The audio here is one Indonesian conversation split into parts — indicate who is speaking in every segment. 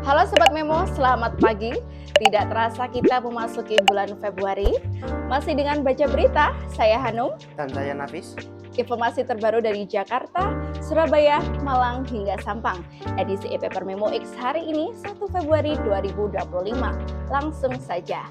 Speaker 1: Halo Sobat Memo, selamat pagi. Tidak terasa kita memasuki bulan Februari. Masih dengan baca berita, saya Hanum.
Speaker 2: Dan saya Nafis.
Speaker 1: Informasi terbaru dari Jakarta, Surabaya, Malang, hingga Sampang. Edisi e-paper Memo X hari ini 1 Februari 2025. Langsung saja.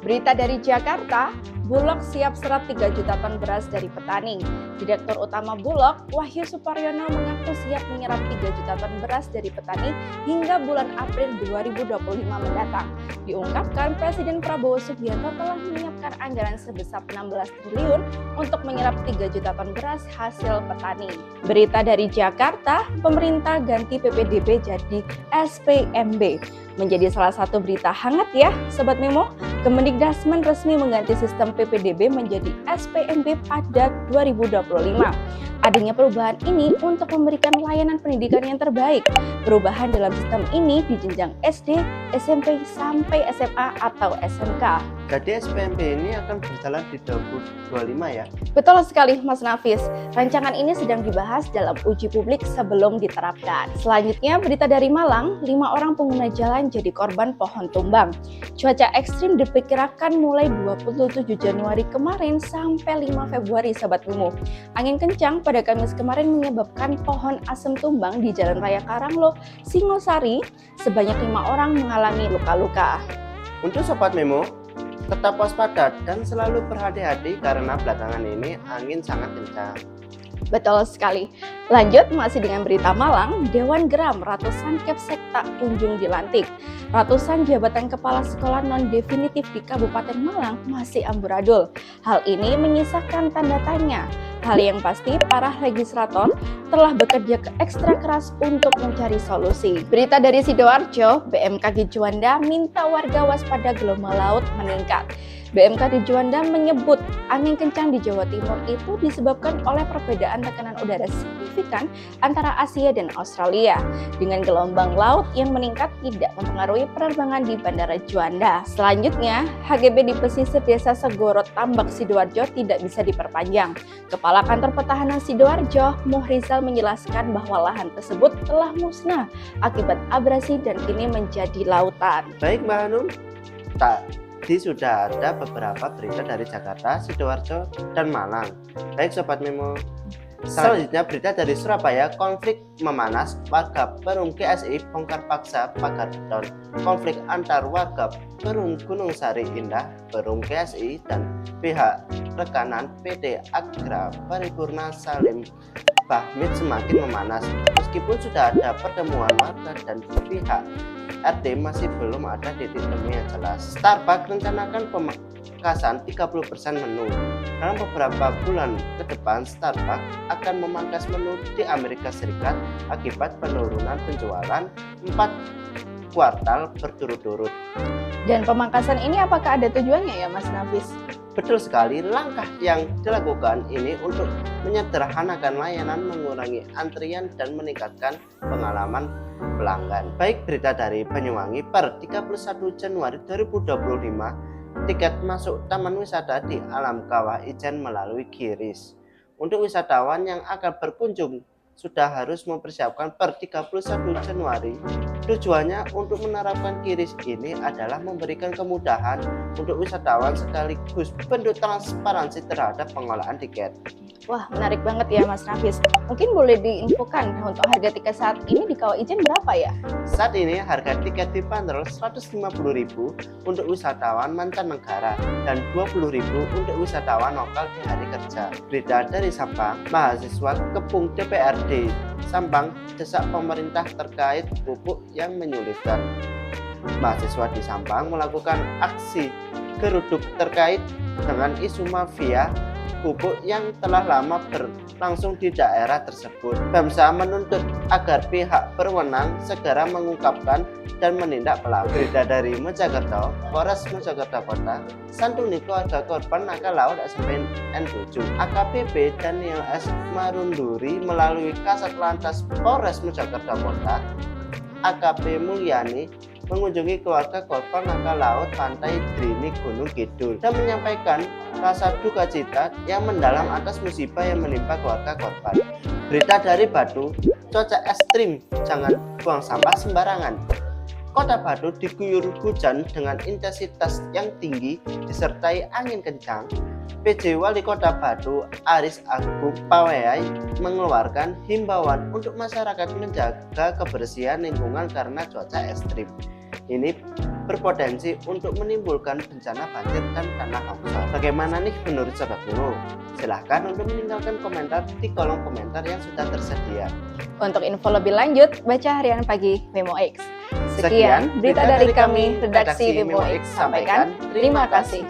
Speaker 1: Berita dari Jakarta, Bulog siap serap 3 juta ton beras dari petani. Direktur Utama Bulog, Wahyu Suparyono mengaku siap menyerap 3 juta ton beras dari petani hingga bulan April 2025 mendatang. Diungkapkan Presiden Prabowo Subianto telah menyiapkan anggaran sebesar 16 triliun untuk menyerap 3 juta ton beras hasil petani. Berita dari Jakarta, pemerintah ganti PPDB jadi SPMB. Menjadi salah satu berita hangat ya, Sobat Memo. Kemendikbudrismen resmi mengganti sistem PPDB menjadi SPMB pada 2025. Adanya perubahan ini untuk memberikan layanan pendidikan yang terbaik. Perubahan dalam sistem ini di jenjang SD, SMP, sampai SMA atau SMK.
Speaker 2: Jadi SPMB ini akan berjalan di 2025 ya?
Speaker 1: Betul sekali Mas Nafis, rancangan ini sedang dibahas dalam uji publik sebelum diterapkan. Selanjutnya berita dari Malang, 5 orang pengguna jalan jadi korban pohon tumbang. Cuaca ekstrim diperkirakan mulai 27 Januari kemarin sampai 5 Februari Sobat Memo. Angin kencang pada Kamis kemarin menyebabkan pohon asem tumbang di Jalan Raya Karanglo, Singosari. Sebanyak 5 orang mengalami luka-luka.
Speaker 2: Untuk Sobat Memo, tetap waspada dan selalu berhati-hati karena belakangan ini angin sangat kencang.
Speaker 1: Betul sekali. Lanjut masih dengan berita Malang, Dewan Geram ratusan Kepsek tak kunjung dilantik. Ratusan jabatan kepala sekolah non-definitif di Kabupaten Malang masih amburadul. Hal ini menyisakan tanda tanya. Hal yang pasti, para legislator telah bekerja ekstra keras untuk mencari solusi. Berita dari Sidoarjo, BMKG Juanda minta warga waspada gelombang laut meningkat. BMKG Juanda menyebut angin kencang di Jawa Timur itu disebabkan oleh perbedaan tekanan udara signifikan antara Asia dan Australia. Dengan gelombang laut yang meningkat tidak mempengaruhi penerbangan di Bandara Juanda. Selanjutnya, HGB di pesisir Desa Segoro Tambak Sidoarjo tidak bisa diperpanjang. Kepala Kantor Pertahanan Sidoarjo, Muhrizal menjelaskan bahwa lahan tersebut telah musnah akibat abrasi dan kini menjadi lautan.
Speaker 2: Baik Mbak Hanum, tadi sudah ada beberapa berita dari Jakarta, Sidoarjo, dan Malang. Baik Sobat Memo, selanjutnya berita dari Surabaya, konflik memanas, warga Perung GSI bongkar paksa pagar beton. Konflik antar warga Perung Gunung Sari Indah, Perung GSI, dan pihak rekanan PT Agra Paripurna Salim Bahmid semakin memanas. Meskipun sudah ada pertemuan warga dan pihak RT, masih belum ada titik temu yang jelas. Starbucks rencanakan pemangkasan 30% menu. Dalam beberapa bulan ke depan, Starbucks akan memangkas menu di Amerika Serikat akibat penurunan penjualan 4 kuartal berturut-turut.
Speaker 1: Dan pemangkasan ini apakah ada tujuannya ya Mas Nafis?
Speaker 2: Betul sekali, langkah yang dilakukan ini untuk menyederhanakan layanan, mengurangi antrian, dan meningkatkan pengalaman pelanggan. Baik berita dari Banyuwangi, per 31 Januari 2025, tiket masuk Taman Wisata di Alam Kawah Ijen melalui QRIS. Untuk wisatawan yang akan berkunjung sudah harus mempersiapkan per 31 Januari. Tujuannya untuk menerapkan QRIS ini adalah memberikan kemudahan untuk wisatawan sekaligus bentuk transparansi terhadap pengolahan tiket.
Speaker 1: Wah, menarik banget ya Mas Nafis. Mungkin boleh diinfokan untuk harga tiket saat ini di Kawah Ijen berapa ya?
Speaker 2: Saat ini harga tiket dibanderol Rp150.000 untuk wisatawan mancanegara dan Rp20.000 untuk wisatawan lokal di hari kerja. Berita dari Sampang, mahasiswa kepung DPRD Sampang desak pemerintah terkait pupuk yang menyulitkan. Mahasiswa di Sampang melakukan aksi geruduk terkait dengan isu mafia pupuk yang telah lama berlangsung di daerah tersebut. BEMSA menuntut agar pihak berwenang segera mengungkapkan dan menindak pelaku. Berita dari Mojokerto, Polres Mojokerto Kota santuni keluarga korban nakal laut SMP N7. AKBP Daniel S. Marunduri melalui Kasat Lantas Polres Mojokerto Kota, AKP Mulyani mengunjungi keluarga korban laka laut pantai Drini Gunung Kidul dan menyampaikan rasa duka cita yang mendalam atas musibah yang menimpa keluarga korban. Berita dari Batu, cuaca ekstrim, jangan buang sampah sembarangan. Kota Batu diguyur hujan dengan intensitas yang tinggi disertai angin kencang. PJ Wali Kota Batu, Aris Agung Paweyai, mengeluarkan himbauan untuk masyarakat menjaga kebersihan lingkungan karena cuaca ekstrim. Ini berpotensi untuk menimbulkan bencana banjir dan tanah longsor. Bagaimana nih menurut Sobat Memo? Silahkan untuk meninggalkan komentar di kolom komentar yang sudah tersedia.
Speaker 1: Untuk info lebih lanjut, baca Harian Pagi Memo X. Sekian berita dari kami, redaksi Memo X. Sampaikan, terima kasih.